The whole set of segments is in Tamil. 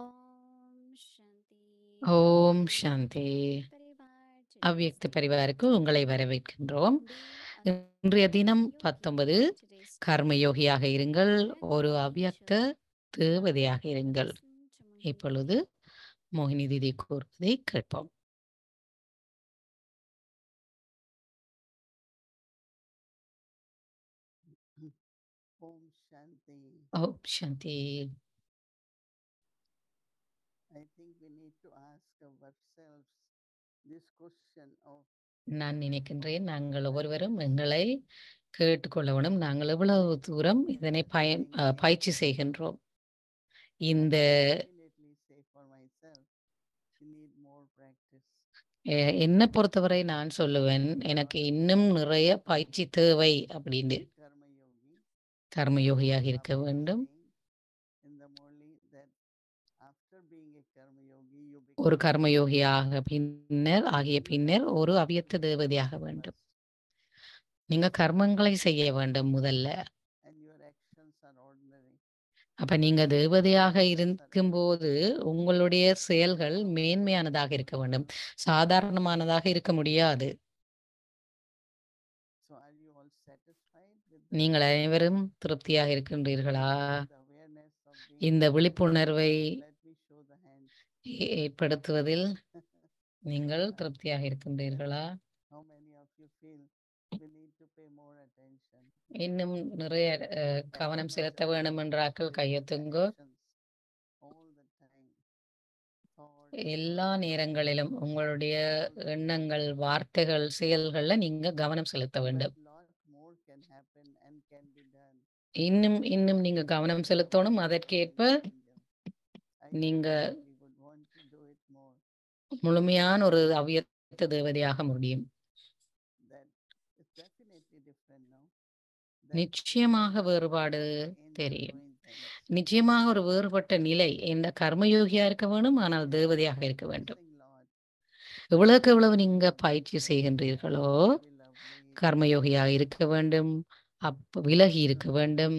ஓம் சாந்தி. ஓம் அவ்யக்த சாந்தி. பரிவார் அவ்யக்த today's பரிவாருக்கு உங்களை வரவேற்கின்றோம். day இன்றைய தினம் Karma Yogi. 19 Today's கர்மயோகியாக இருங்கள், ஒரு topic அவ்யக்த Now தேவதையாக let's இருங்கள். listen to Mohini இப்பொழுது Didi. மோகினி தீதி கூறுவதை கேட்போம். Om Shanti. Om Shanti. I think we need to ask ourselves this question of நான் நினைக்கின்றேன், நாங்கள் ஒவ்வொருவரும் எங்களை கேட்டுக்கொள்ளவனும், நாங்கள் எவ்வளவு தூரம் இதனை பயிற்சி செய்கின்றோம். இந்த definitely say for myself, we need more practice. என்னை பொறுத்தவரை நான் சொல்லுவேன், எனக்கு இன்னும் நிறைய பயிற்சி தேவை அப்படின்னு. Karma Yogi. கர்மயோகியாக இருக்க Baba was வேண்டும். saying in the Murli that after being a Karma Yogi, you ஒரு become கர்மயோகியாக ஆகிய பின்னர் ஒரு அவ்யக்த தேவதையாக வேண்டும். நீங்க கர்மங்களை செய்ய வேண்டும் முதல்ல. and your actions are ordinary. அப்ப நீங்க தேவதையாக இருக்கும்போது உங்களுடைய செயல்கள் மேன்மையானதாக இருக்க வேண்டும், சாதாரணமானதாக இருக்க முடியாது. So are you all satisfied with நீங்கள் அனைவரும் திருப்தியாக இருக்கின்றீர்களா? the awareness of இந்த விழிப்புணர்வை let me show the hand. ஏற்படுத்துவதில் நீங்கள் திருப்தியாக இருக்கின்றீர்களா? How many of you feel we need to pay more attention? இன்னும் நிறைய கவனம் செலுத்த வேண்டும் என்றாக்கள் கையெத்துங்கோ. All the time. எல்லா நேரங்களிலும் உங்களுடைய எண்ணங்கள், வார்த்தைகள், செயல்கள்ல நீங்க கவனம் செலுத்த வேண்டும். Lot more can happen and can be done. இன்னும் இன்னும் நீங்க கவனம் செலுத்தணும். அதற்கேற்ப நீங்க We would want to do it more. முழுமையான ஒரு அவ்யக்த தேவதையாக முடியும். That is definitely different now. நிச்சயமாக வேறுபாடு தெரியும். நிச்சயமாக ஒரு வேறுபட்ட நிலை. இந்த கர்மயோகியா இருக்க வேண்டும், ஆனால் தேவதையாக இருக்க வேண்டும். எவ்வளவுக்கு எவ்வளவு நீங்க பயிற்சி செய்கின்றீர்களோ, கர்மயோகியாக இருக்க வேண்டும், விலகி இருக்க வேண்டும்.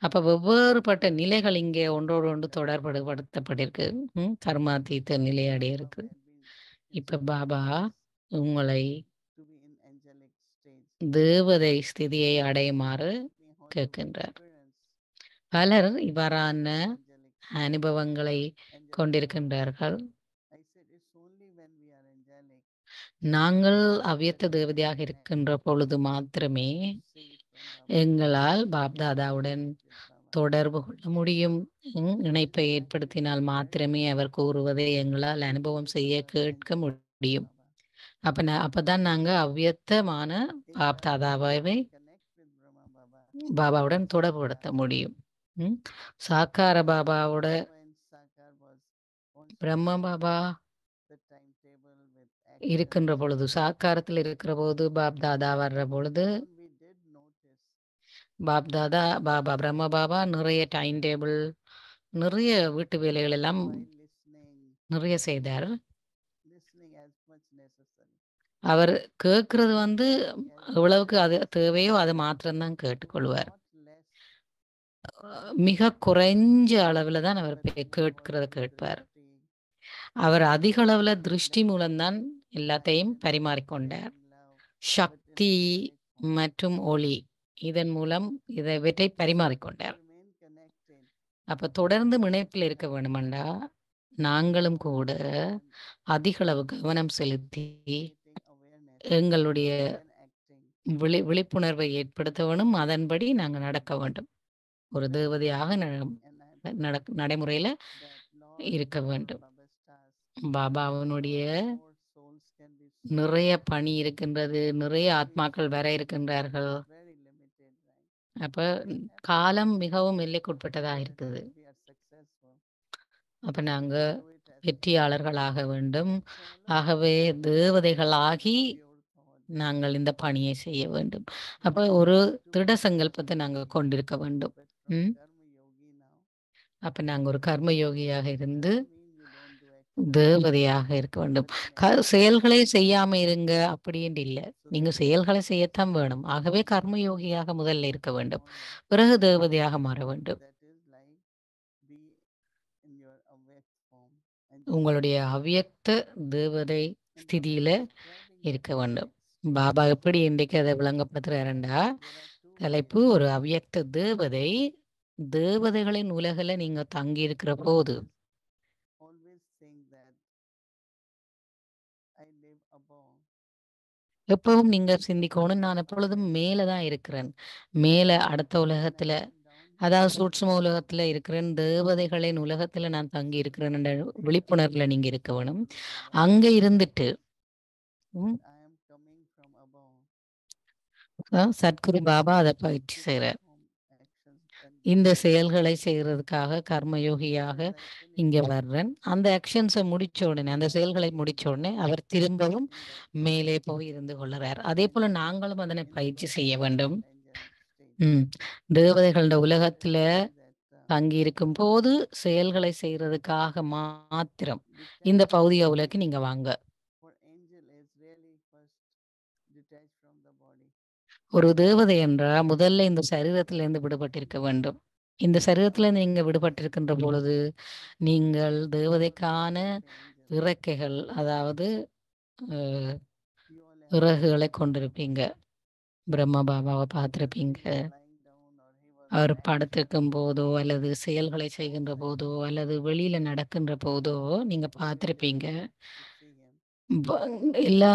அப்ப வெவ்வேறுபட்ட நிலைகள் இங்கே ஒன்றோடு ஒன்று தொடர்படுத்தப்பட்டிருக்கு. கர்மாதீத நிலை அடைய இருக்கு. இப்ப பாபா உங்களை தேவதை ஸ்திதியை அடையுமாறு கேட்கின்றார். பலர் இவ்வாறான அனுபவங்களை கொண்டிருக்கின்றார்கள். நாங்கள் அவ்யக்த தேவதையாக இருக்கின்ற பொழுது மாத்திரமே எங்களால் பாப்தாதாவுடன் தொடர்பு கொள்ள முடியும். இணைப்பை ஏற்படுத்தினால் மாத்திரமே அவர் கூறுவதை எங்களால் அனுபவம் செய்ய கேட்க முடியும். அப்பதான் நாங்க அவ்யக்தமான பாப்தாதாவை பாபாவுடன் தொடர்புபடுத்த முடியும். சாக்கார பாபாவோட பிரம்ம பாபா இருக்கின்ற பொழுது, சாக்காரத்தில் இருக்கிற போது, பாப்தாதா வர்ற பொழுது, பாப்தாதா பாபா பிரம்ம பாபா நிறைய டைம் டேபிள், நிறைய வீட்டு வேலைகள் எல்லாம் நிறைய செய்தார். அவர் கேட்கறது எவ்வளவுக்கு அது தேவையோ அது மாத்திரம்தான் கேட்டுக்கொள்வார். மிக குறைஞ்ச அளவில் தான் அவர் கேட்கிறத கேட்பார். அவர் அதிக அளவில் திருஷ்டி மூலம்தான் எல்லாத்தையும் பரிமாறிக்கொண்டார். சக்தி மற்றும் ஒளி இதன் மூலம் இவற்றை பரிமாறிக்கொண்டார். அப்ப தொடர்ந்து இணைப்பில் இருக்க வேண்டுமெண்டா நாங்களும் கூட அதிக அளவு கவனம் செலுத்தி எங்களுடைய விழிப்புணர்வை ஏற்படுத்த வேண்டும். அதன்படி நாங்கள் நடக்க வேண்டும். ஒரு தேவதையாக நடைமுறையில இருக்க வேண்டும். பாபாவனுடைய நிறைய பணி இருக்கின்றது, நிறைய ஆத்மாக்கள் வர இருக்கின்றார்கள். அப்ப காலம் மிகவும் எல்லைக்குட்பட்டதா இருக்குது. அப்ப நாங்க வெற்றியாளர்களாக வேண்டும். ஆகவே தேவதைகளாகி நாங்கள் இந்த பணியை செய்ய வேண்டும். அப்ப ஒரு திட சங்கல்பத்தை நாங்க கொண்டிருக்க வேண்டும். அப்ப நாங்க ஒரு கர்மயோகியாக இருந்து தேவதையாக இருக்க வேண்டும். செயல்களை செய்யாம இருங்க அப்படின்னு இல்லை, நீங்க செயல்களை செய்யத்தான் வேணும். ஆகவே கர்மயோகியாக முதல்ல இருக்க வேண்டும், பிறகு தேவதையாக மாற வேண்டும். உங்களுடைய அவ்யக்த தேவதை And Baba ஸ்திதியில is describing இருக்க the வேண்டும். avyakt Baba state. எப்படி இன்றைக்கு அதை விளங்கப்படுத்துறாருண்டா, There are two தலைப்பு ways. ஒரு அவ்யக்த தேவதை, தேவதைகளின் உலகில் நீங்க தங்கி இருக்கிற போது Always think that I live above. எப்பவும் நீங்க சிந்திக்கணும், நான் எப்பொழுதும் மேலே தான் இருக்கிறேன், மேலே அடுத்த When I உலகத்துல, come down here, அதாவது சூட்சும உலகத்துல இருக்கிறேன், தேவதைகளின் உலகத்துல நான் தங்கி இருக்கிறேன் என்ற விழிப்புணர்வுல நீங்க இருக்க வேணும். அங்க இருந்துட்டு ம், I am coming from above. Sadhguru Baba அதை பயிற்சி To செய்கிறார். perform actions and இந்த deeds. செயல்களை செய்யறதுக்காக கர்மயோகியாக As I finish இங்க வர்றேன். அந்த ஆக்ஷன்ஸை முடிச்ச உடனே, அந்த செயல்களை முடிச்ச உடனே அவர் திரும்பவும் in that மேலே போய் இருந்து கொள்ளுறார். அதே போல நாங்களும் அதனை பயிற்சி செய்ய வேண்டும். angelic state. ம் தேவதைகளோட உலகத்துல See that தங்கி இருக்கும் போது செயல்களை செய்யறதுக்காக மாத்திரம் இந்த detached பௌதிக உலகுக்கு நீங்க வாங்க. for angel is really first detached from the body. ஒரு தேவதை என்றா முதல்ல இந்த சரீரத்திலிருந்து விடுபட்டிருக்க வேண்டும். இந்த சரீரத்திலிருந்து நீங்க விடுபட்டிருக்கின்ற பொழுது நீங்கள் தேவதைக்கான இறக்கைகள், அதாவது அஹ், You all have இறகுகளை கொண்டிருப்பீங்க. பிரம்ம பாபாவை பார்த்திருப்பீங்க. lying down or he was our acting படுத்திருக்கும் போதோ அல்லது செயல்களை செய்கின்ற போதோ அல்லது வெளியில நடக்கின்ற போதோ நீங்க பார்த்திருப்பீங்க. to see him. எல்லா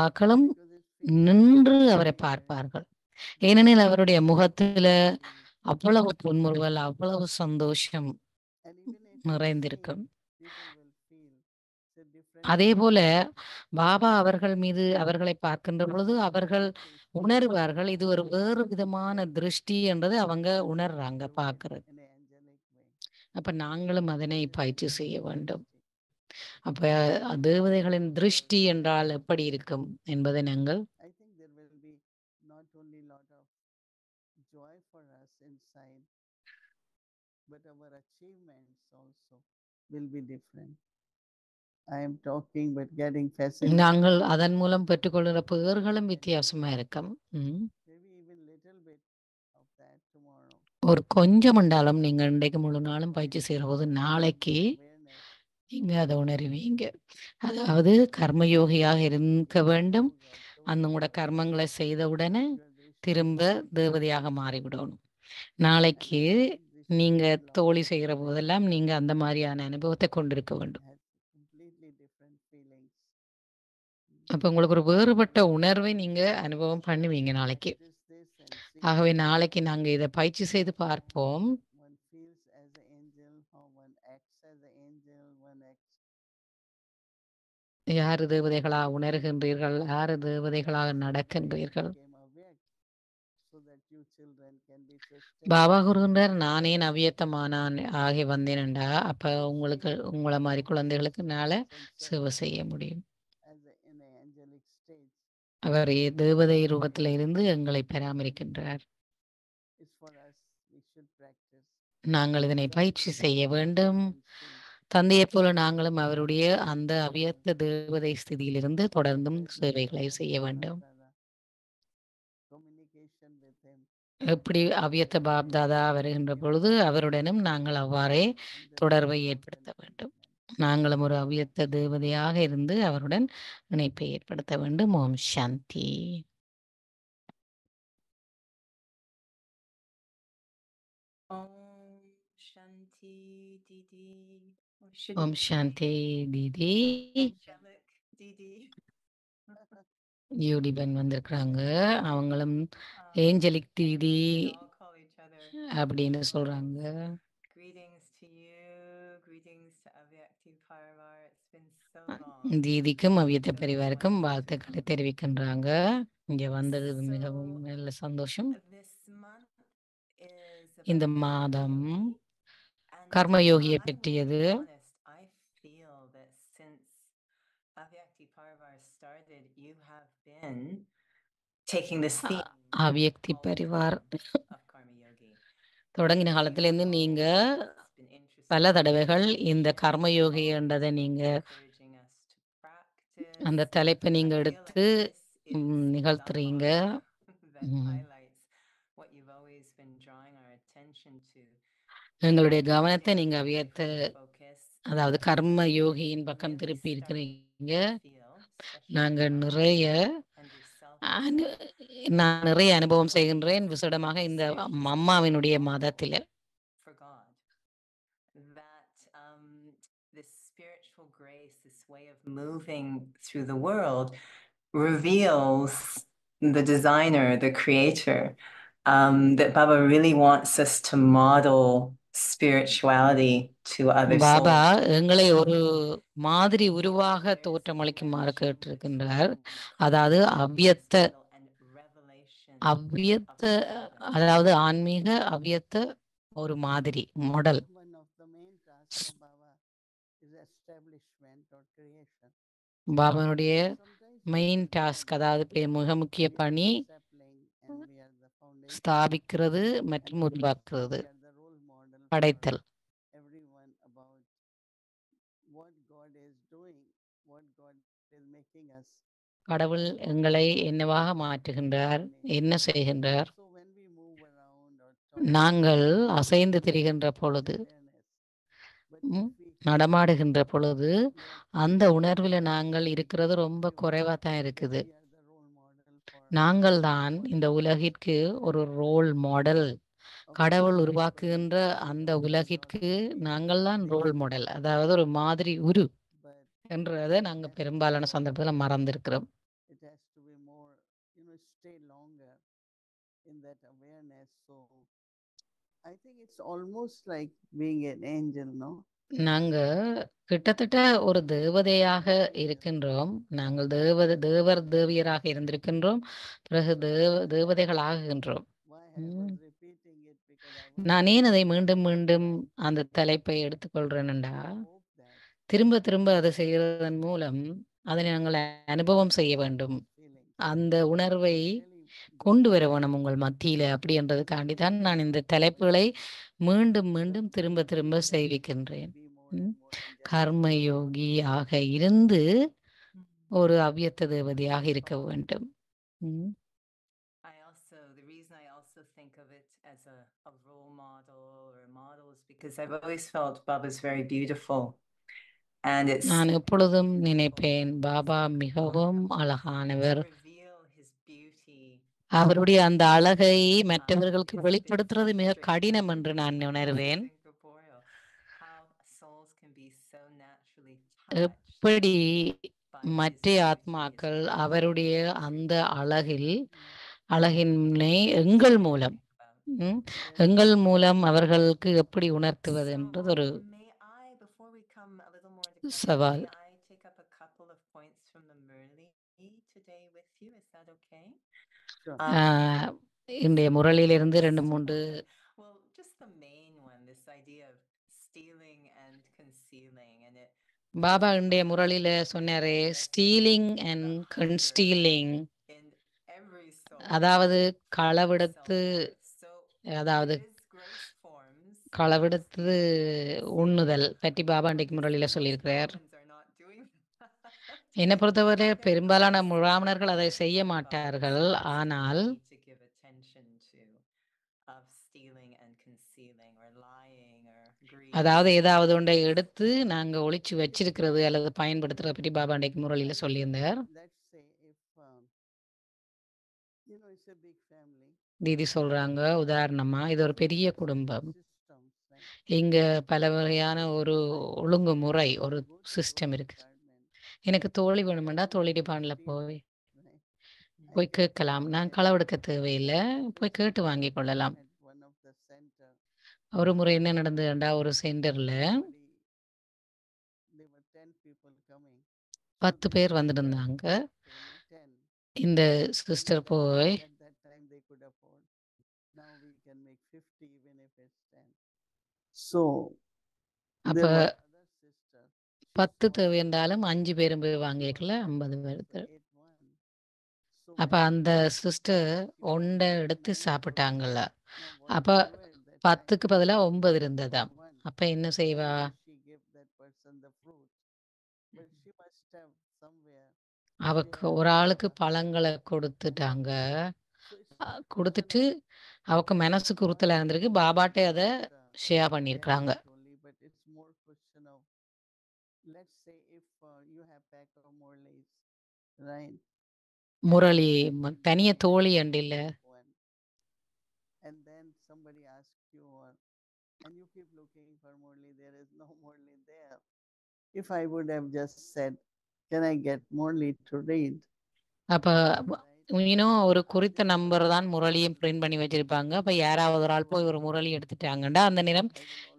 ஆக்களும் Because it feels நின்று அவரை very பார்ப்பார்கள். ஏனெனில் அவருடைய முகத்துல happy. அவ்வளவு புன்முறுவல், அவ்வளவு சந்தோஷம் And even if you நிறைந்திருக்கும். sing, people will feel it's a different அதே போல feeling. பாபா அவர்கள் மீது அவர்களை பார்க்கின்ற பொழுது அவர்கள் உணர்வார்கள், இது ஒரு வேறு விதமான திருஷ்டி என்றதை அவங்க உணர்றாங்க பார்க்கறது. In an angelic way. அப்ப நாங்களும் அதனை பயிற்சி செய்ய வேண்டும். Drishti. அப்ப தேவதைகளின் திருஷ்டி என்றால் எப்படி இருக்கும் என்பதை நாங்கள் I think there will be not only lot of joy for us inside, but our achievements also will be different. I am talking but getting fascinated. நாங்கள் அதன் மூலம் பெற்றுக்கொள்கிற பெயர்களும் வித்தியாசமா இருக்கும். Maybe even little bit of that tomorrow. ஒரு கொஞ்சம் உண்டாலும் நீங்க இன்றைக்கு முழு நாளும் பயிற்சி செய்கிற போது நாளைக்கு Awareness. நீங்க அதை உணருவீங்க. அதாவது கர்மயோகியாக இருக்க வேண்டும். அந்த உங்களோட கர்மங்களை செய்த உடனே திரும்ப தேவதையாக மாறிவிடணும். நாளைக்கு நீங்க தோழி செய்கிற போதெல்லாம் நீங்க அந்த மாதிரியான அனுபவத்தை கொண்டிருக்க வேண்டும். Had completely different feelings. அப்ப உங்களுக்கு ஒரு வேறுபட்ட உணர்வை நீங்க அனுபவம் பண்ணுவீங்க நாளைக்கு. Practice this and see ஆகவே நாளைக்கு நாங்க இதை பயிற்சி செய்து பார்ப்போம். one feels as an angel, how one acts as an angel, one acts. யாரு தேவதைகளா உணர்கின்றீர்கள், யாரு தேவதைகளாக நடக்கின்றீர்கள். Became awake so that you children can be sustained. Baba கூறுகின்றார், நானே நவியத்தமானான் ஆகி வந்தேன்டா, அப்ப உங்களுக்கு உங்களை மாதிரி குழந்தைகளுக்கு நாள சேவை செய்ய முடியும். As in an angelic state. அவர் தேவதை ரூபத்தில் இருந்து எங்களை பராமரிக்கின்றார். It's for us. We should practice. நாங்கள் இதனை பயிற்சி செய்ய வேண்டும். And see. தந்தையைப் போல நாங்களும் அவருடைய அந்த அவ்வியக்த தேவதை ஸ்திதியிலிருந்து தொடர்ந்தும் சேவைகளை செய்ய வேண்டும். Communication with him. எப்படி அவ்வியக்த பாப் தாதா வருகின்ற பொழுது அவருடனும் நாங்கள் அவ்வாறே தொடர்பை ஏற்படுத்த வேண்டும். நாங்களும் ஒரு அவ்வியக்த தேவதையாக இருந்து அவருடன் இணைப்பை ஏற்படுத்த வேண்டும். ஓம் சாந்தி. Om Shanti Didi. Or should Om it be Shanti Didi. Angelic Didi? YouTuber வந்திருக்கிறாங்க. அவங்களும் ஏஞ்சலிக் தீதி We all call each other. அப்படின்னு சொல்றாங்க. Greetings to you. Greetings to Avyakti Parivar. It's been so long. தீதிக்கும் அவ்வியத்த பரிவாருக்கும் வாழ்த்துக்களை தெரிவிக்கின்றாங்க. இங்க வந்தது மிகவும் நல்ல சந்தோஷம். This month is இந்த about மாதம் karma yogi. கர்மயோகியை And I will பற்றியது. be honest, I feel that since Avyakti Parivar started, you have been taking this theme அவ்வியக்தி all the Parivar time of karma yogi. தொடங்கின காலத்திலேருந்து நீங்க பல தடவைகள் இந்த கர்மயோகி என்றதை நீங்க அந்த தலைப்பை நீங்க எடுத்து நிகழ்த்துறீங்க. எங்களுடைய கவனத்தை நீங்க அவ்வியத்த அதாவது கர்ம யோகியின் பக்கம் really திருப்பி starting இருக்கிறீங்க. to feel, especially நாங்க now நிறைய and yourself அனு yourself, நான் நிறைய அனுபவம் what செய்கின்றேன், means விசேடமாக இந்த spiritual அம்மாவினுடைய model மதத்தில. for God. That this spiritual grace, this way of moving through the world, reveals the designer, the creator. That Baba really wants us to model spirituality to other Baba souls. எங்களை ஒரு மாதிரி உருவாக தோற்றமளிக்குமாறு கேட்டிருக்கின்றார். அதாவது அவ்வியத்த அதாவது ஆன்மீக அவ்வியத்த ஒரு மாதிரி model. One of the main tasks of Baba is establishment or creation. பாபாவுடைய Sometimes மெயின் டாஸ்க், அதாவது மிக முக்கிய பணி sapling and we are the foundation. ஸ்தாபிக்கிறது மற்றும் உருவாக்குறது, We are the role model for படைத்தல். everyone about what God is doing, what God is making us. கடவுள் எங்களை என்னவாக மாற்றுகின்றார், என்ன செய்கின்றார். So when we move around or talk, நாங்கள் அசைந்து திரிகின்ற பொழுது, awareness. But if we நடமாடுகின்ற பொழுது we are அந்த உணர்வில் நாங்கள் இருக்கிறது ரொம்ப குறைவாக தான் இருக்குது. we are the role model for நாங்கள் தான் இந்த உலகிற்கு ஒரு ரோல் மாடல். கடவுள் உருவாக்குகின்ற அந்த உலகிற்கு நாங்கள் தான் ரோல் மாடல், அதாவது ஒரு மாதிரி உரு but என்றதை நாங்கள் பெரும்பாலான சந்தர்ப்பத்தில் மறந்திருக்கிறோம். it has to be more, stay longer in that awareness. So I think it's almost like being an angel, no? நாங்கள் கிட்டத்தட்ட ஒரு தேவதையாக இருக்கின்றோம். நாங்கள் தேவர் தேவியராக இருந்திருக்கின்றோம், பிறகு தேவதைகள் ஆகுகின்றோம். Why I was repeating it because I was நான் ஏன் அதை மீண்டும் மீண்டும் அந்த தலைப்பை எடுத்துக்கொள்றேன்டா, hope that திரும்ப திரும்ப அதை செய்கிறதன் மூலம் அதை நாங்கள் அனுபவம் செய்ய வேண்டும். feeling அந்த உணர்வை really கொண்டு வர வேணும் உங்கள் மத்தியில. அப்படின்றதுக்காண்டி தான் நான் இந்த தலைப்புகளை மீண்டும் மீண்டும் திரும்ப திரும்ப செய்விக்கின்றேன். be more and more than just Karmayogi ஆக இருந்து ஒரு அவ்வியத்த தேவதையாக இருக்க வேண்டும். The reason I also think of it as a role model or a model is because I've always felt Baba's very beautiful. And it's நான் எப்பொழுதும் நினைப்பேன், பாபா மிகவும் அழகானவர். reveal his beauty. அவருடைய அந்த அழகை மற்றவர்களுக்கு வெளிப்படுத்துறது மிக கடினம் என்று நான் உணர்வேன். How souls can be so naturally touched எப்படி by his மற்ற beauty is ஆத்மாக்கள் what அவருடைய அந்த அழகினை எங்கள் மூலம் எங்கள் மூலம் அவர்களுக்கு எப்படி உணர்த்துவது என்றது ஒரு may I, before we come a little more into சவால். may I take up a couple of points from the Murli today with you? Is that okay? Sure. இன்றைய முரளியிலிருந்து 2-3 Well, just the main one, this idea of stealing and concealing, and it Baba இன்றைய முரளியில சொன்னாரே, stealing and concealing, in every soul. அதாவது களவெடுத்து, So அதாவது his grace forms களவெடுத்து உண்ணுதல் பற்றி பாபா இன்றைக்கு முரளியில most சொல்லியிருக்கிறார். Brahmins are not doing that. என்னை பொறுத்தவரை I think பெரும்பாலான most முராமணர்கள் அதை Brahmins செய்ய are மாட்டார்கள். ஆனால் need to give attention to of stealing and concealing or lying or greed. அதாவது ஏதாவது ஒன்றை எடுத்து நாங்க ஒளிச்சு வச்சிருக்கிறது அல்லது பயன்படுத்துறத பற்றி பாபா இன்றைக்கு முரளியில சொல்லியிருந்தார். Let's say if it's a big family. தீதி சொல்றாங்க, உதாரணமா இது ஒரு பெரிய குடும்பம், Systems, right? இங்க பல வகையான ஒரு ஒழுங்குமுறை, ஒரு சிஸ்டம் இருக்கு. எனக்கு தோழி வேணுமெண்டா தோழி டிபார்ட்ல போய் கேட்கலாம். நான் களவெடுக்க தேவையில்லை, போய் கேட்டு வாங்கி கொள்ளலாம். At one of the center, ஒரு முறை என்ன நடந்ததுண்டா, ஒரு சென்டர்ல there were 10 people coming. 10 பேர் வந்திருந்தாங்க. இந்த சிஸ்டர் போய் At that time they could afford. Now we can make 50 even if it's 10. So அப்ப there were other sisters. 10 தேவை என்றாலும் 5 பேரும் போய் வாங்கிக்கல, 50 பேர். அப்ப அந்த சிஸ்டர் ஒன்றை எடுத்து சாப்பிட்டாங்கல்ல. அப்ப 10க்கு பதிலா 9 இருந்ததாம். அப்ப என்ன செய்வா, அவக்கு ஒரு ஆளுக்கு பழங்களை கொடுத்துட்டாங்க. கொடுத்துட்டு அவக்கு மனசுக்கு உறுத்தலா இருந்திருக்கு, பாபாட்டே அதை ஷேர் பண்ணியிருக்கிறாங்க. you have pack of Murlis, right? Murali தனிய தோழி அண்டில்ல. One. And then somebody asks you, and you keep looking for Murli, there is no Murli there. If I would have just said, can I get Murli to read? அப்ப ஒரு குறித்த நம்பர் தான் முரளியும் பிரிண்ட் பண்ணி வச்சிருப்பாங்க. அப்ப யாராவது ஒரு ஆள் போய் ஒரு முரளி எடுத்துட்டாங்கண்டா அந்த நேரம்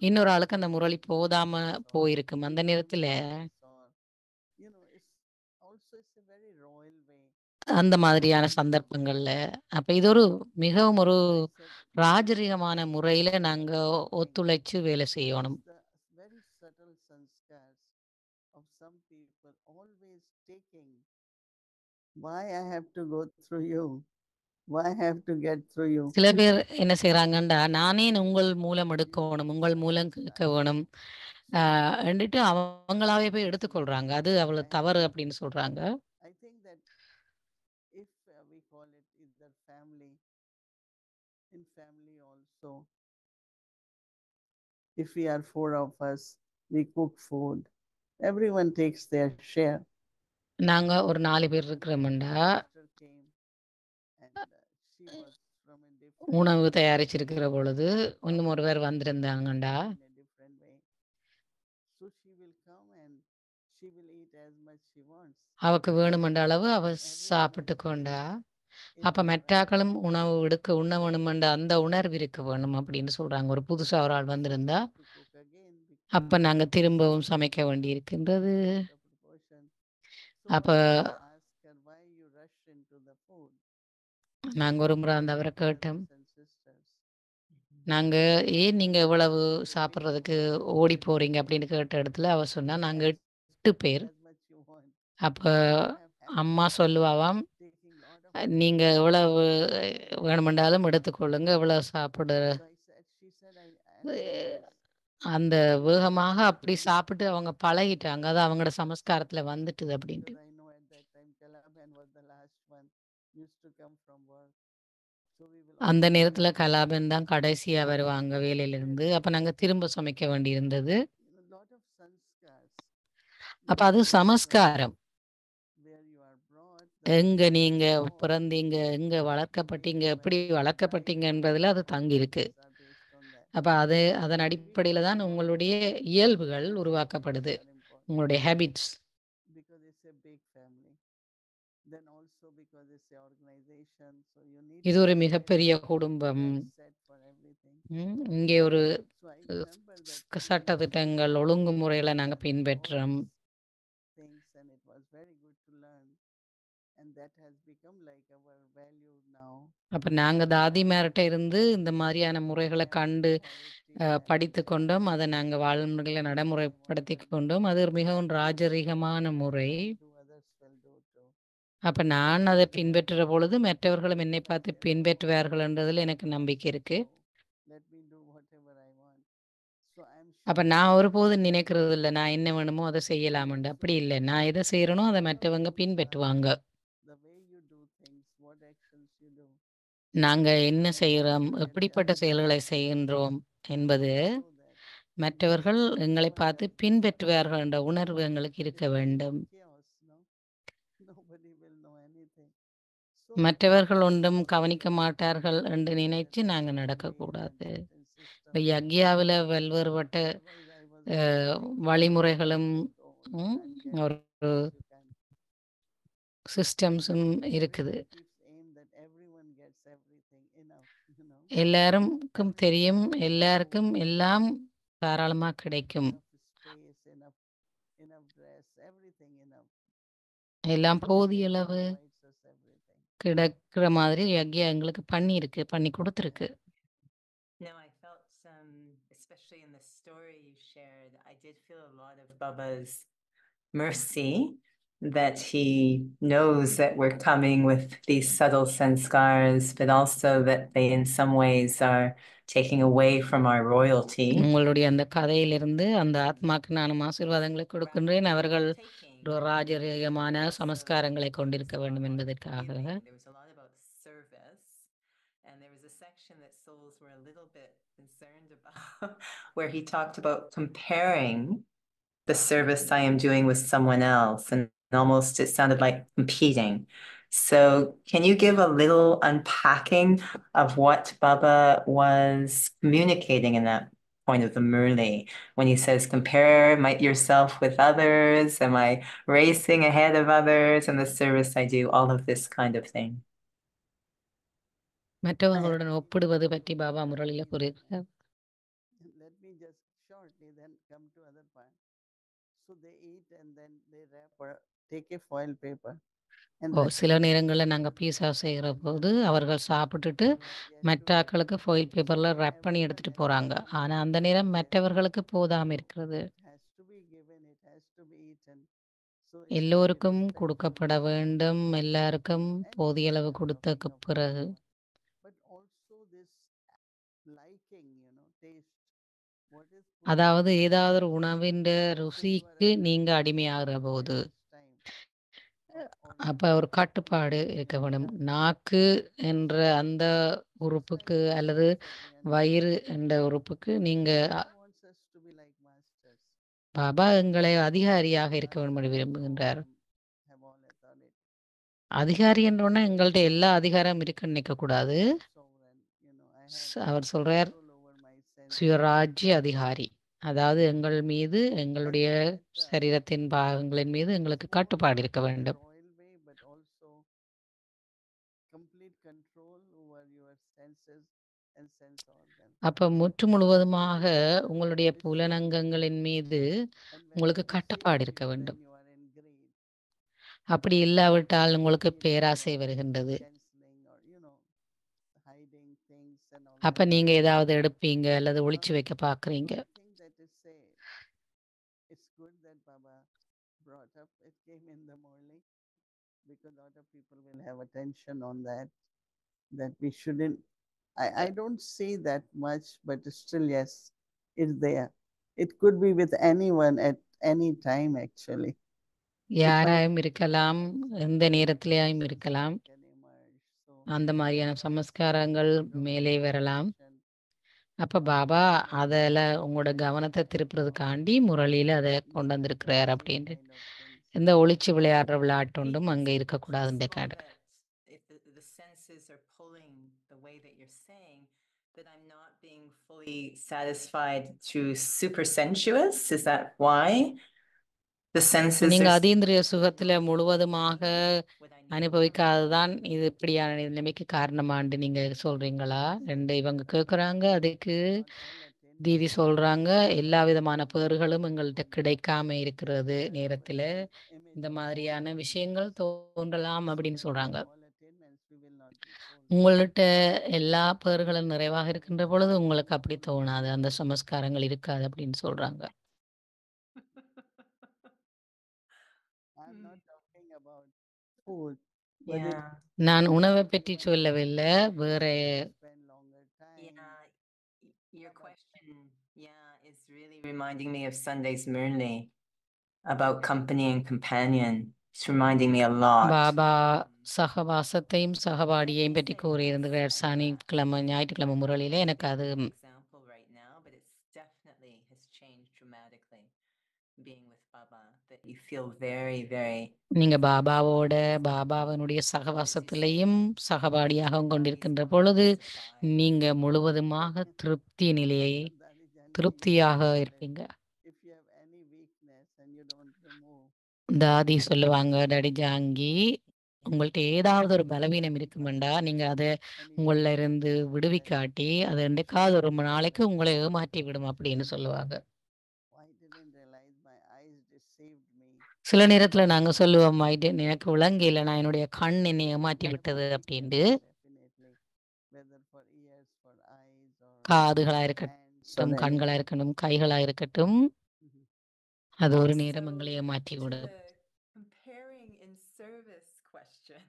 இன்னொரு ஆளுக்கு அந்த முரளி போதாம போயிருக்கும். அந்த நேரத்துல அந்த மாதிரியான சந்தர்ப்பங்கள்ல அப்ப இது ஒரு மிகவும் ஒரு ராஜரீகமான முறையில நாங்க ஒத்துழைச்சு வேலை செய்யணும். Of some people always taking, why I have to go through you, why I have to get through you. சில பேர் என்ன செய்யறாங்கண்டா நானே உங்கள் மூலம் எடுக்கணும், உங்கள் மூலம் கேட்க வேணும் என்றிட்டு அவங்களாவே போய் எடுத்துக்கொள்றாங்க. அது அவ்வளவு தவறு அப்படின்னு சொல்றாங்க. I think that if we call it either family, in family also, if we are 4 of us, we cook food, everyone takes their share. நாங்க ஒரு 4 பேர் இருக்கிறோம்டா உணவு தயாரிச்சிருக்கிற பொழுது இன்னும் ஒருவர் வந்திருந்தாங்கண்டா அவக்கு வேணுமென்ற அளவு அவ சாப்பிட்டு கொண்டா. அப்ப மெட்டாக்களும் உணவு உண்ண வேணுமென்ற அந்த உணர்வு இருக்க வேணும் அப்படின்னு சொல்றாங்க. ஒரு புதுசா ஒரு ஆள் வந்திருந்தா அப்ப நாங்க திரும்பவும் சமைக்க வேண்டி இருக்கின்றது. அப்ப நாங்க ஒரு முறை அந்த அவரை கேட்டோம், நாங்க ஏன் நீங்க இவ்வளவு சாப்பிட்றதுக்கு ஓடி போறீங்க அப்படின்னு கேட்ட இடத்துல அவ சொன்னா நாங்க 8 பேர். அப்ப அம்மா சொல்லுவாவாம், நீங்க எவ்வளவு வேணுமென்றாலும் எடுத்துக்கொள்ளுங்க, எவ்வளவு சாப்பிட அந்த வேகமாக அப்படி சாப்பிட்டு அவங்க பழகிட்டாங்க. அது அவங்களோட சமஸ்காரத்துல வந்துட்டுது அப்படின்ட்டு. அந்த நேரத்துல கலாபன் தான் கடைசியா வருவாங்க வேலையிலிருந்து. அப்ப நாங்க திரும்ப சமைக்க வேண்டி இருந்தது. அப்ப அது சமஸ்காரம். எங்க நீங்க பிறந்தீங்க, எங்க வளர்க்கப்பட்டீங்க, எப்படி வளர்க்கப்பட்டீங்க என்பதுல அது தங்கி இருக்கு. அப்ப அதன் அடிப்படையில தான் உங்களுடைய இயல்புகள் உருவாக்கப்படுது, உங்களுடைய ஹேபிட்ஸ். இது ஒரு மிகப்பெரிய குடும்பம். இங்கே ஒரு சட்டதிட்டங்கள் ஒழுங்குமுறைகளை நாங்க பின்பற்றோம். அப்ப நாங்க தாதிமார்கிட்ட இருந்து இந்த மாதிரியான முறைகளை கண்டு படித்து கொண்டோம். அதை நாங்க வாழ்முறைகளை நடைமுறைப்படுத்தி கொண்டோம். அது ஒரு மிகவும் ராஜரீகமான முறை. அப்ப நான் அதை பின்பற்றுற பொழுது மற்றவர்களும் என்னை பார்த்து பின்பற்றுவார்கள் என்றதில் எனக்கு நம்பிக்கை இருக்கு. அப்ப நான் ஒருபோதும் நினைக்கிறது இல்லை நான் என்ன வேணுமோ அதை செய்யலாம்ண்டு. அப்படி இல்லை, நான் எதை செய்யறனோ அதை மற்றவங்க பின்பற்றுவாங்க. நாங்க என்ன செய்கிறோம், எப்படிப்பட்ட செயல்களை செய்கின்றோம் என்பது மற்றவர்கள் எங்களை பார்த்து பின்பற்றுவார்கள் என்ற உணர்வு எங்களுக்கு இருக்க வேண்டும். மற்றவர்கள் ஒன்றும் கவனிக்க மாட்டார்கள் என்று நினைச்சு நாங்க நடக்கக்கூடாது. இப்போ யக்யாவில் பல்வேறுபட்ட வழிமுறைகளும் ஒரு சிஸ்டம்ஸும் இருக்குது. எல்லாருக்கும் தெரியும், எல்லாருக்கும் எல்லாம் தாராளமா கிடைக்கும், எல்லாம் போதிய அளவு கிடைக்கிற மாதிரி யக்யா எங்களுக்கு பண்ணி கொடுத்துருக்கு. No, I felt especially in the story you shared, I did feel a lot of Baba's mercy, that he knows that we're coming with these subtle sanskars, but also that they in some ways are taking away from our royalty. உங்களுடைய அந்த கதையிலிருந்து அந்த ஆத்மாக்கு நான் ஆசீர்வாதங்களை கொடுக்கின்றேன். அவர்கள் ஒரு ராஜரீகமான சமஸ்காரங்களை கொண்டிருக்க வேண்டும் என்பதற்காக. And there was a section that souls were a little bit concerned about where he talked about comparing the service I am doing with someone else, and almost it sounded like competing. So can you give a little unpacking of what Baba was communicating in that point of the Murli when he says, compare yourself with others? Am I racing ahead of others in the service I do? All of this kind of thing. மற்றவர்களுடன் ஒப்பிடுவது பற்றி பாபா முரளியில் கூறுகிறார். Let me just shortly then come to other part. So they eat and then they wrap or take a foil paper. And O that சில is நேரங்களில் நாங்கள் பீஸா செய்கிற போது அவர்கள் சாப்பிட்டுட்டு மற்ற ஆட்களுக்கு ஃபாயில் பேப்பரில் ரேப் பண்ணி எடுத்துகிட்டு போகிறாங்க. ஆனால் அந்த நேரம் மற்றவர்களுக்கு போதாமல் இருக்கிறது. has to be given, it has to be eaten. So it's very எல்லோருக்கும் respectful கொடுக்கப்பட to வேண்டும், எல்லாருக்கும் and போதிய அளவு talking கொடுத்தக்கு of பிறகு. but also this liking, taste. What is food அதாவது taste? ஏதாவது ஒரு உணவின் So you are ருசிக்கு affected நீங்கள் by அடிமையாகிற the போது next time. அப்போ ஒரு கட்டுப்பாடு இருக்க வேண்டும். நாக்கு என்ற அந்த உறுப்புக்கு அல்லது வயிறு என்ற உறுப்புக்கு நீங்கள் Baba wants us to be like masters. Baba எங்களை அதிகாரியாக இருக்க வேண்டும் என்று விரும்புகின்றார். Have all authority. அதிகாரி என்றோன்னா எங்கள்ட்ட எல்லா அதிகாரம் இருக்குன்னு நினைக்கக்கூடாது. Sovereign, I have அவர் சொல்றார் control over my senses. சுயராஜ்ய அதிகாரி. அதாவது எங்கள் மீது எங்களுடைய சரீரத்தின் பாகங்களின் மீது எங்களுக்கு கட்டுப்பாடு இருக்க வேண்டும். Royal way, but also complete control over your senses and sense organs. அப்ப முற்று முழுவதுமாக உங்களுடைய புலனங்கங்களின் மீது And when உங்களுக்கு you கட்டுப்பாடு see இருக்க when வேண்டும். you are in greed, அப்படி இல்லாவிட்டால் உங்களுக்கு feeling பேராசை or வருகின்றது. canceling or hiding things and all அப்ப that. நீங்க ஏதாவது எடுப்பீங்க அல்லது ஒளிச்சு வைக்க பாக்குறீங்க. I think that is it's good that Baba brought up. It came in the morning because a lot of people will have attention on that we shouldn't. I don't see that much, but still, yes, it's there. It could be with anyone at any time, actually. யாராயும் இருக்கலாம், எந்த நேரத்திலேயும் இருக்கலாம். Can emerge. So அந்த மாதிரியான சமஸ்காரங்கள் மேலே வரலாம். அப்ப பாபா அதில் உங்களோட கவனத்தை திருப்புறதுக்காண்டி முரளியில் அதை கொண்டு வந்திருக்கிறார் அப்படின்ட்டு. எந்த ஒளிச்சு விளையாடுற விளையாட்டுண்டும் அங்கே இருக்கக்கூடாதுன்ற காட்டு. If the senses are pulling the way that you're saying, that I'm not being fully satisfied through super sensuous, is that why? The senses நீங்க are அதீந்திரிய சுகத்துல முழுவதுமாக அனுபவிக்காததான் இது இப்படியான நிலைமைக்கு காரணமாண்டு நீங்க சொல்றீங்களா? ரெண்டு இவங்க கேக்குறாங்க. அதுக்கு தீதி சொல்றாங்க, எல்லா விதமான பேறுகளும் எங்கள்கிட்ட கிடைக்காம இருக்கிறது நேரத்துல இந்த மாதிரியான விஷயங்கள் தோன்றலாம் அப்படின்னு சொல்றாங்க. உங்கள்கிட்ட எல்லா பேறுகளும் நிறைவாக இருக்கின்ற பொழுது உங்களுக்கு அப்படி தோணாது, அந்த சமஸ்காரங்கள் இருக்காது அப்படின்னு சொல்றாங்க. I'm not talking about food. Yeah. நான் உணவை பற்றி சொல்லவில்லை, வேற. Spend longer time. Yeah. Your question, is really reminding me of Sunday's Murli about company and companion. It's reminding me a lot. Baba சகவாசத்தையும் சகபாடியையும் பற்றி கூறியிருந்தார் சனிக்கிழமை ஞாயிற்றுக்கிழமை முரளியில. எனக்கு அது example right now, but it's definitely has changed dramatically being with Baba, that you feel very, very நீங்க பாபாவோட பாபாவனுடைய சகவாசத்திலையும் சகபாடியாக கொண்டிருக்கின்ற பொழுது நீங்க முழுவதுமாக திருப்தி நிலையை திருப்தியாக இருப்பீங்க. If you have any weakness and you don't remove, தாதி சொல்லுவாங்க, டாடி ஜாங்கி, உங்கள்ட்ட ஏதாவது ஒரு பலவீனம் இருக்குமெண்டா நீங்க அதை உங்கள இருந்து விடுவிக்காட்டி அது என்னைக்காவது ஒரு நாளைக்கு உங்களை ஏமாற்றி விடும் அப்படின்னு சொல்லுவாங்க. I didn't realize my eyes deceived me. சில நேரத்துல நாங்க சொல்லுவோம், எனக்கு விளங்கல, நான் என்னுடைய கண் என்னை ஏமாற்றி விட்டது அப்படின்ட்டு. Definitely, whether for ears, for eyes, or காதுகளா hands, இருக்கட்டும், or கண்களா இருக்கட்டும், கைகளா இருக்கட்டும், Mhm. அது ஒரு நேரம் எங்களை ஏமாற்றி to விடும். the comparing in service question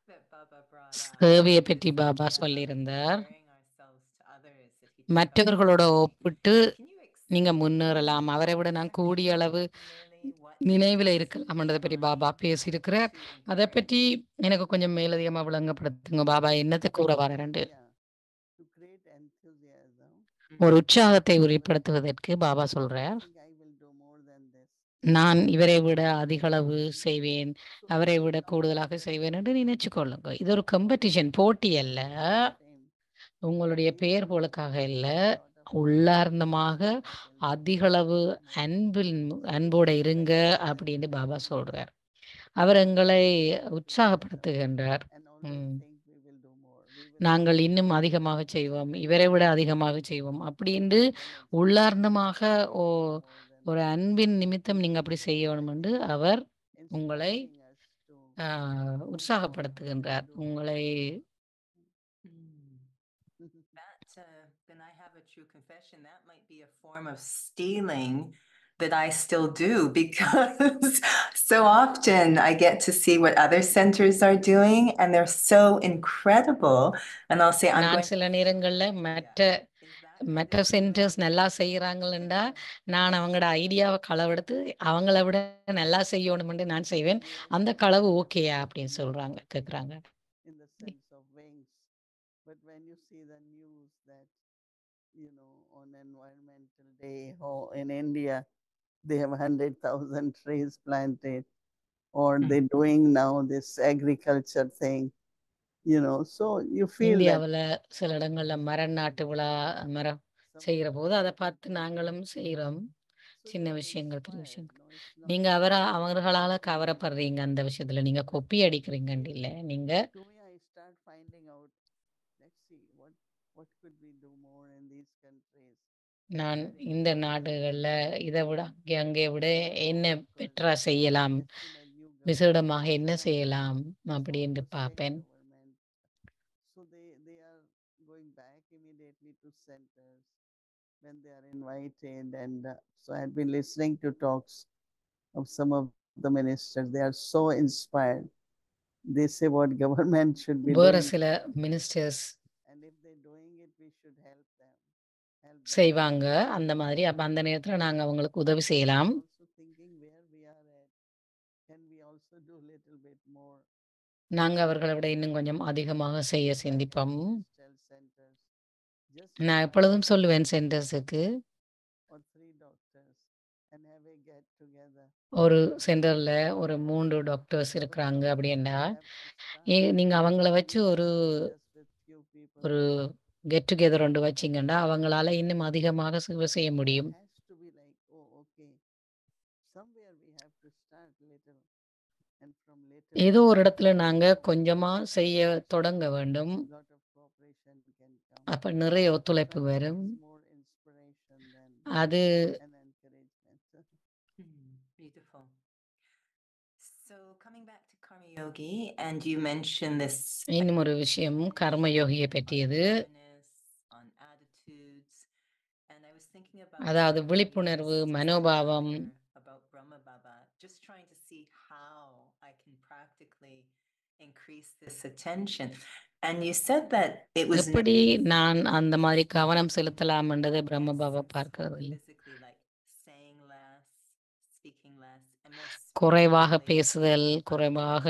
that Baba brought up. சேவையை பற்றி பாபா சொல்லியிருந்தார். Comparing ourselves to others, if you think of மற்றவர்களோட Murli, ஒப்பிட்டு can you நீங்க explain முன்னேறலாம், அவரை விட நான் கூடிய அளவு நினைவில் இருக்கலாம்ன்றதை பற்றி பாபா பேசியிருக்கிறார். அதை பற்றி எனக்கு கொஞ்சம் மேலதிகமா விளங்கப்படுத்துங்க பாபா, என்னத்தை கூற வரேன்ண்டு. Yeah, to create enthusiasm. ஒரு உற்சாகத்தை உரிப்படுத்துவதற்கு பாபா சொல்றார். I think I will do more than நான் இவரை விட அதிகளவு செய்வேன், அவரை விட கூடுதலாக செய்வேன் என்று நினைச்சு கொள்ளுங்க. இது ஒரு காம்படிஷன், போட்டி அல்ல. உங்களுடைய பெயர் புகழுக்காக இல்ல. உள்ளார்ந்தமாக அதிகளவு அன்போட இருங்க அப்படின்னு பாபா சொல்றார். அவர் எங்களை உற்சாகப்படுத்துகின்றார். நாங்கள் இன்னும் அதிகமாக செய்வோம், இவரை விட அதிகமாக செய்வோம் அப்படின்னு உள்ளார்ந்தமாக ஒரு அன்பின் நிமித்தம் நீங்க அப்படி செய்யணும் என்று அவர் உங்களை உற்சாகப்படுத்துகின்றார். உங்களை then I have a true confession. That might be a form of stealing that I still do, because so often I get to see what other centers are doing and they're so incredible, and I'll say, நான் சில நேரங்கள்ல மற்ற சென்டர்ஸ் நல்லா செய்யறாங்களா, நான் அவங்களோட ஐடியாவை களவெடுத்து அவங்கள விட நல்லா செய்யணும்னு நான் செய்வேன். அந்த களவு ஓகேயா அப்படின்னு சொல்றாங்க, கேக்குறாங்க. But when you see the news that, on Environmental Day, in India, they have 100,000 trees planted, or they're doing now this agriculture thing, so you feel இந்தியாவில் சில இடங்கள்ல நாட்டு விழா மரம் செய்கிற போது அதை பார்த்து நாங்களும் செய்கிறோம். சின்ன விஷயங்கள், பெரிய விஷயங்கள். நீங்க அவர்களால கவரப்படுறீங்க. அந்த விஷயத்துல நீங்க கொப்பி அடிக்கிறீங்கன்னு இல்லை. நீங்க நான் இந்த நாடுகள்ல இதை விட அங்கே விட என்ன பெற்றா செய்யலாம், விசேடமாக என்ன செய்யலாம் அப்படி என்று பார்ப்பேன். So they are going back immediately to centers when they are invited, and so I had been listening to talks of some of the ministers. They are so inspired. They say what government should be வேறு doing, சில ministers and if they're doing it, we should help them. செய்வாங்க அந்த மாதிரி. அப்ப அந்த நேரத்துல நாங்க அவங்களுக்கு உதவி செய்யலாம். Also thinking where we are at, can we also do a little bit more? நாங்க அவர்களை விட இன்னும் கொஞ்சம் அதிகமாக செய்ய சிந்திப்போம். நான் எப்பொழுதும் சொல்லுவேன் சென்டர்ஸுக்கு, ஒரு சென்டர்ல ஒரு 3 டாக்டர்ஸ் இருக்கிறாங்க அப்படின்னா, நீங்க அவங்கள வச்சு ஒரு கெட் டுகெதர் ஒன்று வச்சிங்கன்னா அவங்களால இன்னும் அதிகமாக சேவை செய்ய முடியும். ஏதோ ஒரு இடத்துல நாங்க கொஞ்சமா செய்ய தொடங்க வேண்டும். அப்ப நிறைய ஒத்துழைப்பு வரும். அது beautiful. So coming back to Karma Yogi, and you mentioned this. இன்னும் ஒரு விஷயம் கர்மயோகியை பற்றியது. அதாவது விழிப்புணர்வு, மனோபாவம். Just trying to see how I can practically increase this attention. And you said that it was எப்படி நான் அந்த மாதிரி கவனம் செலுத்தலாம் என்றது பிரம்ம பாபா பார்க்கிறது. குறைவாக பேசுதல், குறைவாக.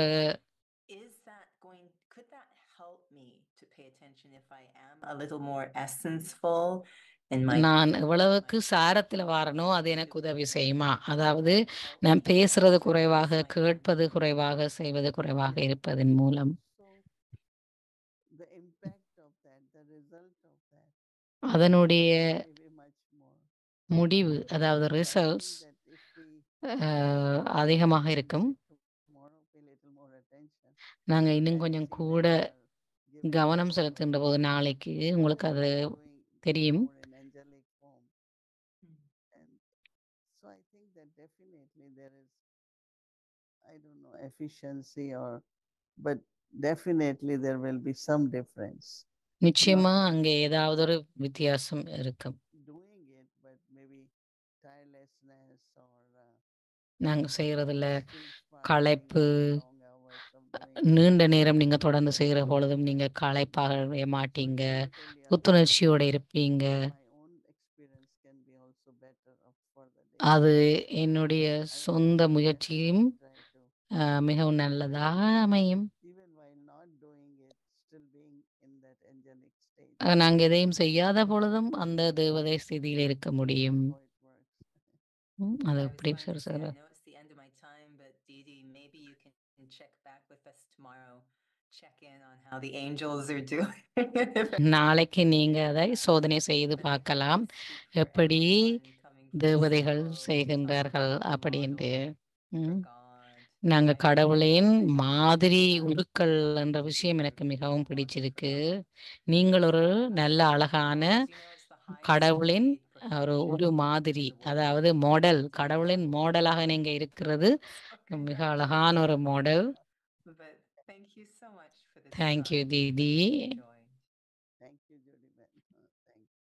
Could that help me to pay attention if I am a little more essence-full? நான் எவ்வளவுக்கு சாரத்தில் வாரனோ அது எனக்கு உதவி செய்யுமா? அதாவது நான் பேசுறது குறைவாக, கேட்பது குறைவாக, செய்வது குறைவாக இருப்பதன் மூலம் அதனுடைய முடிவு, அதாவது ரிசல்ட்ஸ் அதிகமாக இருக்கும். நாங்கள் இன்னும் கொஞ்சம் கூட கவனம் செலுத்துகின்ற போது நாளைக்கு உங்களுக்கு அது தெரியும். I don't know efficiency but definitely there will be some difference. நிச்சயமா அங்கே ஏதாவது ஒரு வித்தியாசம் இருக்கும். Doing it, but maybe tirelessness or நாங்க செய்யறதுல களைப்பு, நீண்ட நேரம் நீங்க தொடர்ந்து செய்கிற பொழுதும் நீங்க களைப்பாக மாட்டீங்க, புத்துணர்ச்சியோட இருப்பீங்க. அது என்னுடைய சொந்த முயற்சியும் மிகவும் நல்லதாக அமையும். நாங்கள் எதையும் செய்யாத பொழுதும் அந்த தேவதை ஸ்திதியில் இருக்க முடியும். அது I was எப்படி going to say, I சொல்றது? know it's the end of my time, but Didi, maybe you can check back with us tomorrow, check in on how the angels are doing. நாளைக்கு நீங்க அதை சோதனை செய்து But I think பார்க்கலாம், I speak for எப்படி everyone coming to this தேவதைகள் circle to talk செய்கின்றார்கள் about the அப்படின்ட்டு. model for ம். God. நாங்க I கடவுளின் think மாதிரி that உருக்கள் is என்ற the விஷயம் எனக்கு model மிகவும் for பிடிச்சிருக்கு. God. நீங்கள் ஒரு நல்ல Because, அழகான you know, it's the highest கடவுளின் paid ஒரு profession மாதிரி, in the world. அதாவது மாடல், It's கடவுளின் incredible. மாடலாக நீங்க இருக்கிறது So மிக அழகான ஒரு model. But thank you so much for this thank you time. I Didi. really enjoyed. Thank you, Jody.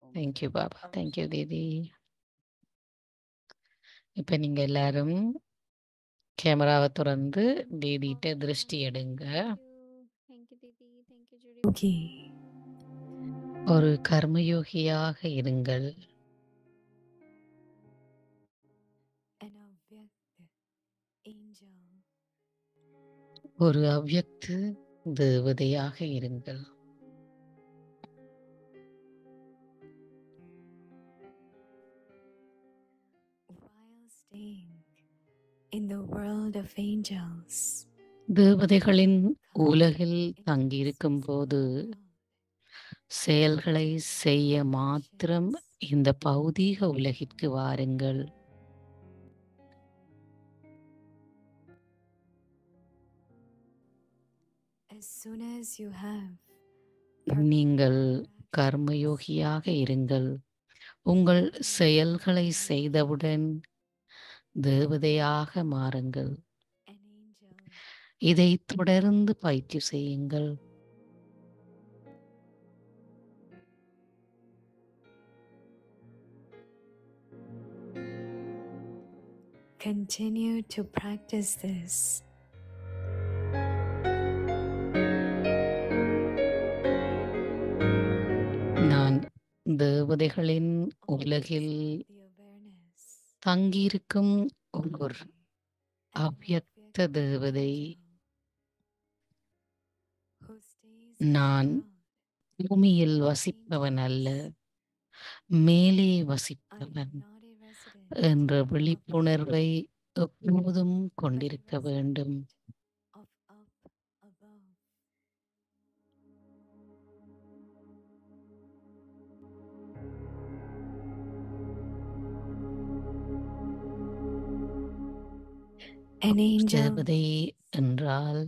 Thank you Baba. Thank you Shanti. தீதி. இப்ப நீங்க எல்லாரும் கேமராவை திறந்து தீதிட்ட Om திருஷ்டி Shanti. எடுங்க. Thank you, Didi. Thank you, Judy. Okay. ஒரு கர்மயோகியாக இருங்கள். An avyakt angel. ஒரு அவ்யக்த தேவதையாக இருங்கள். While staying in the world of angels, தேவதைகளின் உலகில் தங்கியிருக்கும் போது செயல்களை செய்ய மாத்திரம் இந்த பௌதீக உலகிற்கு வாருங்கள். as soon as you have நீங்கள் கர்மயோகியாக இருங்கள். உங்கள் செயல்களை செய்தவுடன் தேவதையாக மாறுங்கள். an angel, இதை தொடர்ந்து பயிற்சி செய்யுங்கள். continue to practice this. நான் தேவதைகளின் உலகில் The awareness. தங்கியிருக்கும் ஒரு An அவ்யக்த avyakt தேவதை. angel who stays in the நான் world. பூமியில் வசிப்பவன் அல்ல, மேலே I am வசிப்பவன் not a resident என்ற of விழிப்புணர்வை எப்போதும் but a கொண்டிருக்க வேண்டும். resident of up above. An angel, தேவதை என்றால்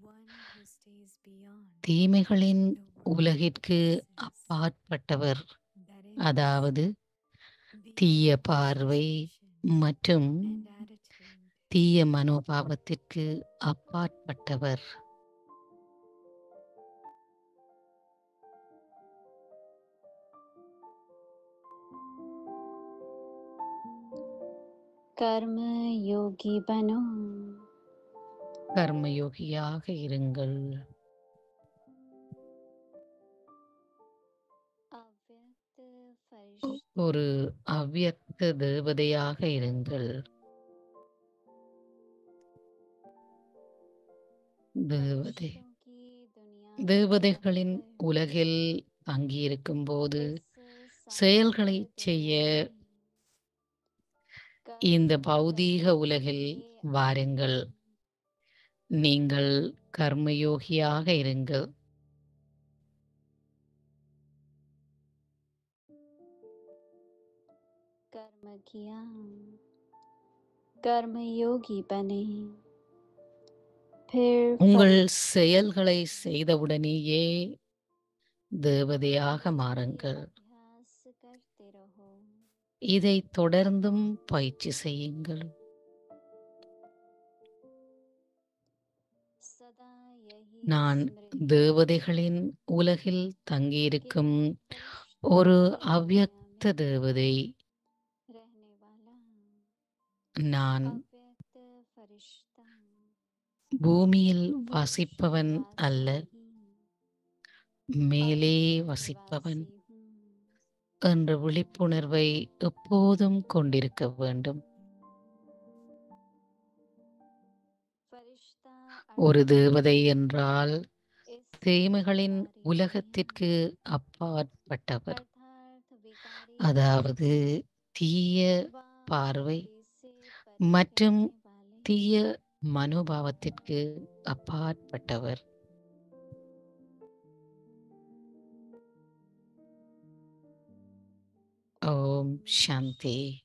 one who stays beyond தீமைகளின் the world உலகிற்கு of senses, அப்பாற்பட்டவர், that is, அதாவது beyond தீய பார்வை perception மற்றும் and attitude. தீய மனோபாவத்திற்கு அப்பாற்பட்டவர். कर्म योगी बनो கர்மயோகியாக இருங்கள். अव्यक्त फरिश्ता ஒரு அவ்யக்த தேவதையாக இருங்கள். தேவதை फरिश्तों की दुनिया தேவதைகளின் में रहकर உலகில் தங்கியிருக்கும் போது इस செயல்களை सांसारिक செய்ய दुनिया में இந்த कर्म பௌதீக करने உலகில் के लिए வாருங்கள். आए। நீங்கள் கர்மயோகியாக இருங்கள். कर्म किया कर्म योगी बने फिर உங்கள் செயல்களை செய்தவுடனேயே தேவதையாக மாறுங்கள். अभ्यास करते रहो। இதை தொடர்ந்தும் பயிற்சி செய்யுங்கள். सदा यही நான் स्मृति தேவதைகளின் உலகில் தங்கியிருக்கும் फरिश्तों ஒரு की दुनिया அவ்யக்த में தேவதை. रहने वाला நான் अव्यक्त फरिश्ता பூமியில் फरिश्त வசிப்பவன் वासी அல்ல, नहीं மேலே अव्यक्त வசிப்பவன் वासी हूँ। என்ற விழிப்புணர்வை எப்போதும் கொண்டிருக்க வேண்டும். फरिश्ता ஒரு अर्थात தேவதை என்றால் इस தீமைகளின் विकारी உலகத்திற்கு नहीं, அப்பாற்பட்டவர், अर्थात विकारी அதாவது नहीं, தீய वा பார்வை इस மற்றும் कहने वाले தீய மனோபாவத்திற்கு அப்பாற்பட்டவர். ஓம் சாந்தி.